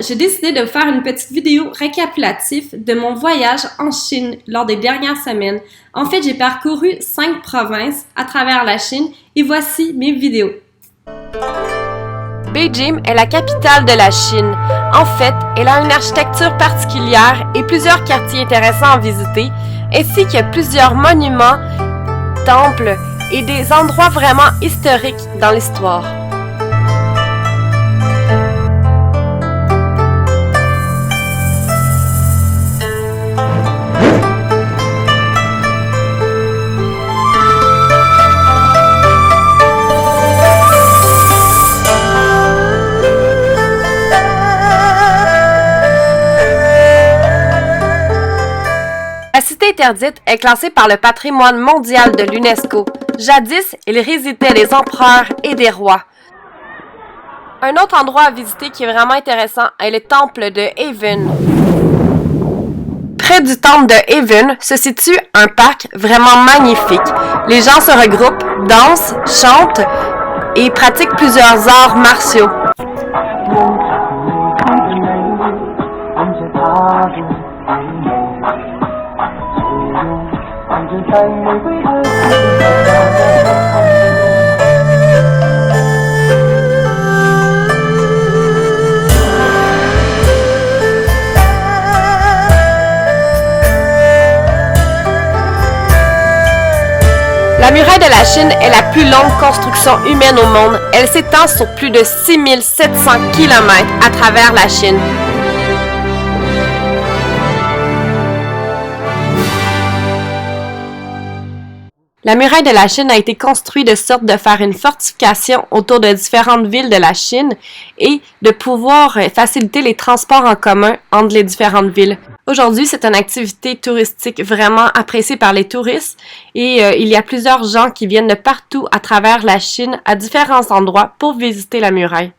j'ai décidé de vous faire une petite vidéo récapitulative de mon voyage en Chine lors des dernières semaines. En fait, j'ai parcouru 5 provinces à travers la Chine et voici mes vidéos. Beijing est la capitale de la Chine. En fait, elle a une architecture particulière et plusieurs quartiers intéressants à visiter, ainsi que plusieurs monuments, temples et des endroits vraiment historiques dans l'histoire. La cité interdite est classée par le patrimoine mondial de l'UNESCO. Jadis, il résidait des empereurs et des rois. Un autre endroit à visiter qui est vraiment intéressant est le temple de Haven. Près du temple de Haven se situe un parc vraiment magnifique. Les gens se regroupent, dansent, chantent et pratiquent plusieurs arts martiaux. La muraille de la Chine est la plus longue construction humaine au monde. Elle s'étend sur plus de 6700 km à travers la Chine. La muraille de la Chine a été construite de sorte de faire une fortification autour de différentes villes de la Chine et de pouvoir faciliter les transports en commun entre les différentes villes. Aujourd'hui, c'est une activité touristique vraiment appréciée par les touristes et il y a plusieurs gens qui viennent de partout à travers la Chine à différents endroits pour visiter la muraille.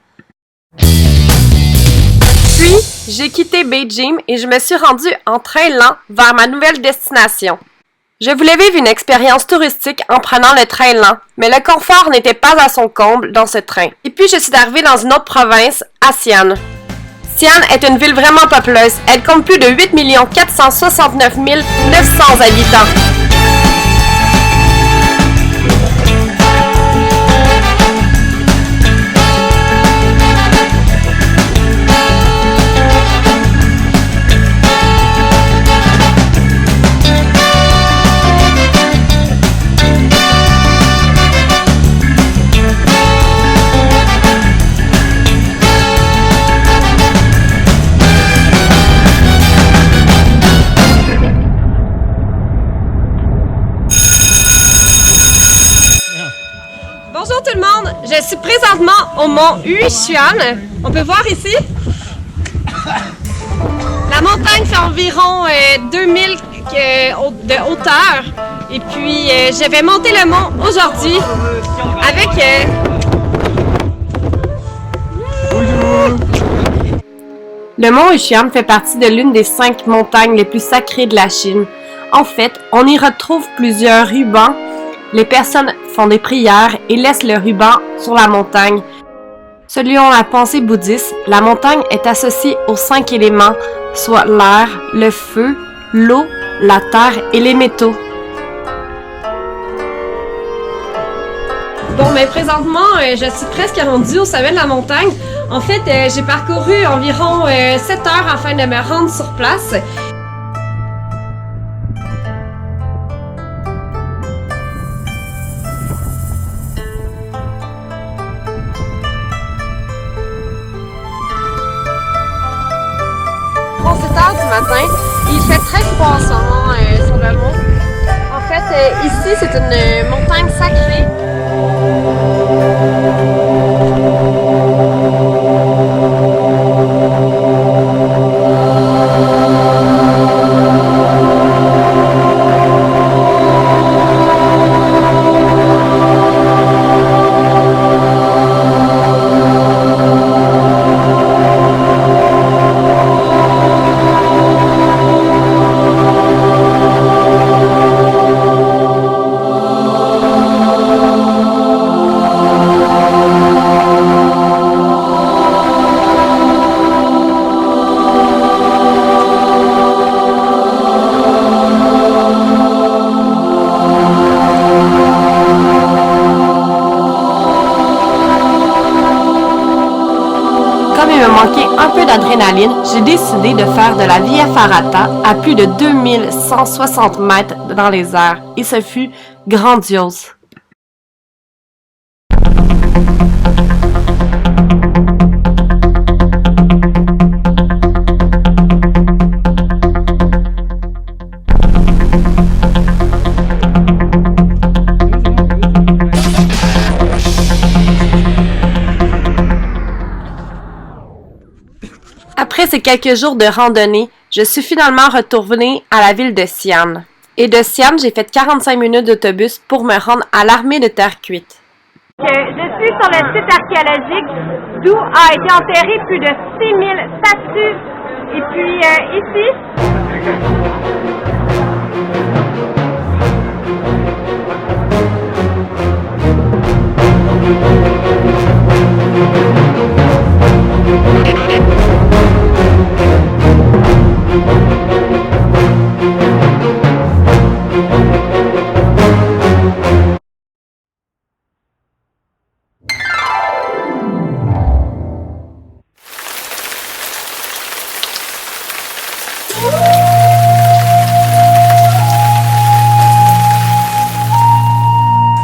Puis, j'ai quitté Beijing et je me suis rendue en train lent vers ma nouvelle destination. Je voulais vivre une expérience touristique en prenant le train lent, mais le confort n'était pas à son comble dans ce train. Et puis je suis arrivée dans une autre province, à Xi'an. Xi'an est une ville vraiment populeuse. Elle compte plus de 8 469 900 habitants. Bonjour tout le monde, je suis présentement au mont Yushuan. On peut voir ici. La montagne fait environ 2000 de hauteur. Et puis je vais monter le mont aujourd'hui avec... Le mont Yushuan fait partie de l'une des 5 montagnes les plus sacrées de la Chine. En fait, on y retrouve plusieurs rubans. Les personnes font des prières et laissent le ruban sur la montagne. Selon la pensée bouddhiste, la montagne est associée aux 5 éléments, soit l'air, le feu, l'eau, la terre et les métaux. Bon, mais présentement, je suis presque rendue au sommet de la montagne. En fait, j'ai parcouru environ 7 heures afin de me rendre sur place. Du matin. Il fait très froid en ce moment sur le mont. En fait, ici, c'est une montagne sacrée. il me manquait un peu d'adrénaline, j'ai décidé de faire de la Via Ferrata à plus de 2160 mètres dans les airs. Et ce fut grandiose. Après ces quelques jours de randonnée, je suis finalement retournée à la ville de Sian. Et de Sian, j'ai fait 45 minutes d'autobus pour me rendre à l'armée de terre cuite. Je suis sur le site archéologique d'où a été enterré plus de 6000 statues. Et puis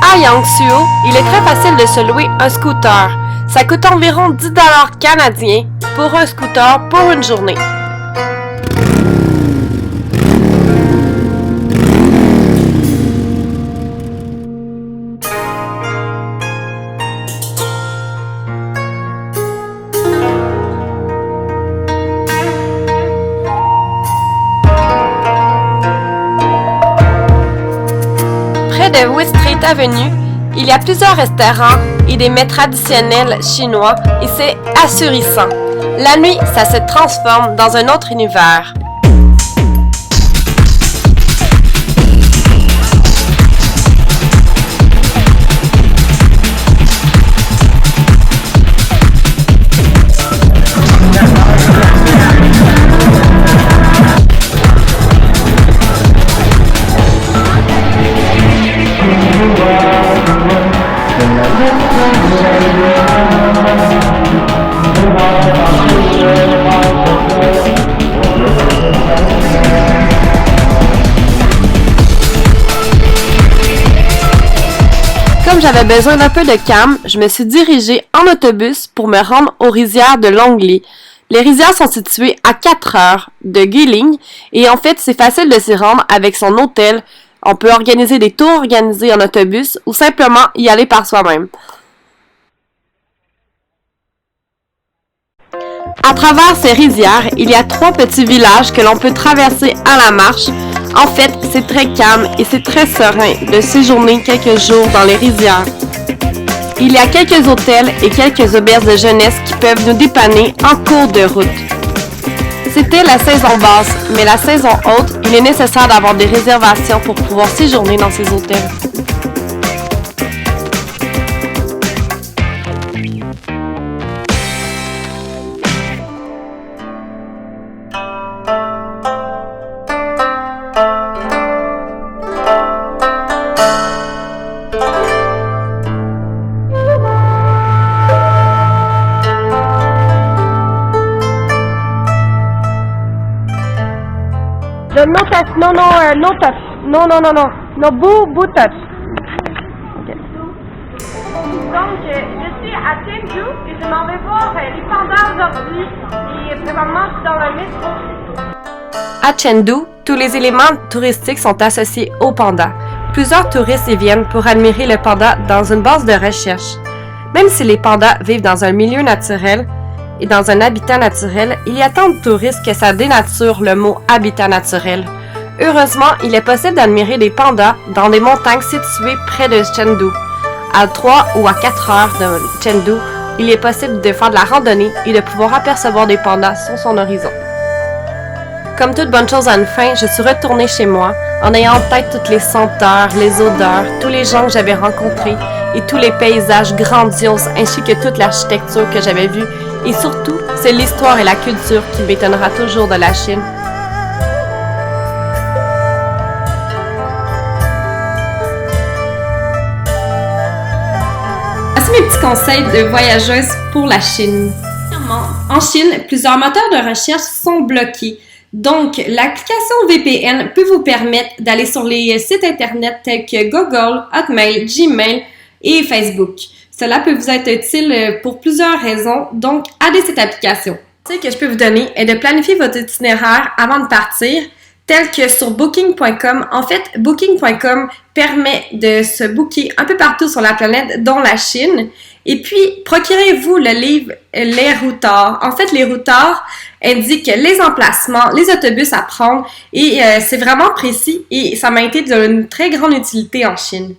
À Yangsuo, il est très facile de se louer un scooter. Ça coûte environ 10 $ canadiens pour un scooter pour une journée. Près de West Street Avenue, il y a plusieurs restaurants et des mets traditionnels chinois et c'est assurissant. La nuit, ça se transforme dans un autre univers. Comme j'avais besoin d'un peu de calme, je me suis dirigée en autobus pour me rendre aux rizières de Longli. Les rizières sont situées à 4 heures de Guilin et en fait, c'est facile de s'y rendre avec son hôtel. On peut organiser des tours organisés en autobus ou simplement y aller par soi-même. À travers ces rizières, il y a 3 petits villages que l'on peut traverser à la marche. En fait, c'est très calme et c'est très serein de séjourner quelques jours dans les rizières. Il y a quelques hôtels et quelques auberges de jeunesse qui peuvent nous dépanner en cours de route. C'était la saison basse, mais la saison haute, il est nécessaire d'avoir des réservations pour pouvoir séjourner dans ces hôtels. No boo touch. Okay. Donc, je suis à Chengdu et je m'en vais voir les pandas aujourd'hui. Et présentement, je suis dans le métro. À Chengdu, tous les éléments touristiques sont associés aux pandas. Plusieurs touristes y viennent pour admirer le panda dans une base de recherche. Même si les pandas vivent dans un milieu naturel et dans un habitat naturel, il y a tant de touristes que ça dénature le mot habitat naturel. Heureusement, il est possible d'admirer des pandas dans des montagnes situées près de Chengdu. À 3 ou à 4 heures de Chengdu, il est possible de faire de la randonnée et de pouvoir apercevoir des pandas sur son horizon. Comme toute bonne chose a une fin, je suis retournée chez moi en ayant en tête toutes les senteurs, les odeurs, tous les gens que j'avais rencontrés et tous les paysages grandioses ainsi que toute l'architecture que j'avais vue. Et surtout, c'est l'histoire et la culture qui m'étonnera toujours de la Chine. Voici mes petits conseils de voyageuse pour la Chine. En Chine, plusieurs moteurs de recherche sont bloqués. Donc, l'application VPN peut vous permettre d'aller sur les sites Internet tels que Google, Hotmail, Gmail et Facebook. Cela peut vous être utile pour plusieurs raisons, donc aidez cette application. Le conseil que je peux vous donner est de planifier votre itinéraire avant de partir, tel que sur Booking.com. En fait, Booking.com permet de se booker un peu partout sur la planète, dont la Chine. Et puis, procurez-vous le livre Les Routards. En fait, les Routards indiquent les emplacements, les autobus à prendre et c'est vraiment précis et ça m'a été d'une très grande utilité en Chine.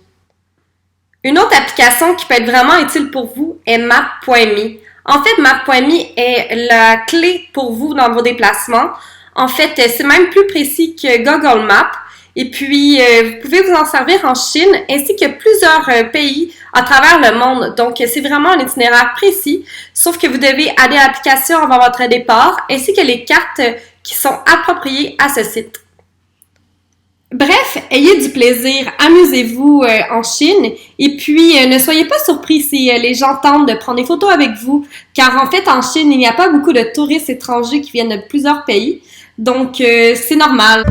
Une autre application qui peut être vraiment utile pour vous est Map.me. En fait, Map.me est la clé pour vous dans vos déplacements. En fait, c'est même plus précis que Google Maps. Et puis, vous pouvez vous en servir en Chine ainsi que plusieurs pays à travers le monde. Donc, c'est vraiment un itinéraire précis, sauf que vous devez aller à l'application avant votre départ ainsi que les cartes qui sont appropriées à ce site. Bref, ayez du plaisir, amusez-vous en Chine et puis ne soyez pas surpris si les gens tentent de prendre des photos avec vous, car en fait, en Chine, il n'y a pas beaucoup de touristes étrangers qui viennent de plusieurs pays, donc c'est normal.